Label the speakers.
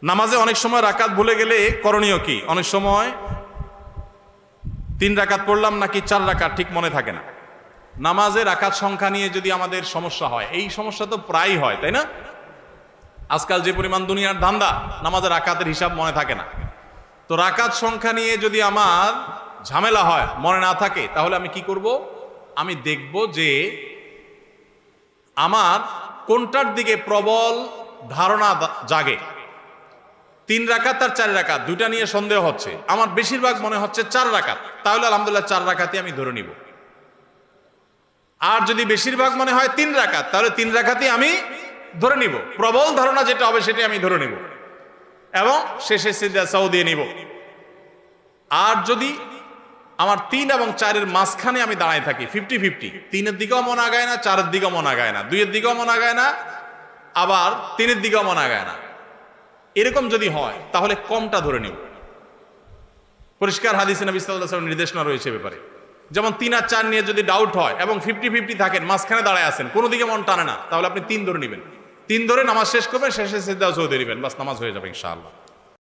Speaker 1: নামাজে অনেক সময় রাকাত ভুলে গেলে করণীয় কি? অনেক সময় 3 রাকাত পড়লাম নাকি 4 রাকাত ঠিক মনে থাকে না। নামাজে রাকাত সংখ্যা নিয়ে যদি আমাদের সমস্যা হয়, এই সমস্যা তো প্রায়ই হয়, তাই না? আজকাল যে পরিমাণ দুনিয়ার ধান্দা, নামাজের রাকাতের হিসাব মনে থাকে না। তো রাকাত সংখ্যা নিয়ে যদি আমার ঝামেলা হয়, মনে না থাকে, তাহলে আমি কি করব? আমি দেখব যে আমার কোনটার দিকে প্রবল ধারণা জাগে। 3 রাকাত আর 4 রাকাত দুইটা নিয়ে সন্দেহ হচ্ছে, আমার বেশিরভাগ মনে হচ্ছে 4 রাকাত, তাহলে আলহামদুলিল্লাহ 4 রাকাতই আমি ধরে নিব। আর যদি বেশিরভাগ মনে হয় 3 রাকাত, তাহলে 3 রাকাতই আমি ধরে নিব। প্রবল ধারণা যেটা হবে সেটাই আমি ধরে নিব এবং শেষে সিজদা সাউ দিয়ে নিব। আর যদি আমার 3 এবং 4-এর মাঝখানে আমি দাঁড়ায় থাকি, 50-50, 3-এর দিকেও মন আগায় না, 4-এর দিকেও মন আগায় না, 2-এর দিকেও মন আগায় না, আবার 3-এর দিকেও মন আগায় না, এরকম যদি হয় তাহলে কমটা ধরে নিব। পরিষ্কার হাদিসে নবী সাল্লাল্লাহু আলাইহি ওয়াসাল্লাম নির্দেশনা রয়েছে ব্যাপারে। যেমন 3 আর 4 নিয়ে যদি ডাউট হয় এবং 50-50 থাকেন, মাঝখানে দাঁড়ায় আছেন, কোনো দিকে মন টানে না, তাহলে আপনি 3 ধরে নেবেন। 3 ধরে নামাজ শেষ করবেন, শেষে সিজদা সাউ দিয়ে দিবেন, বাস নামাজ হয়ে যাবে ইনশাআল্লাহ।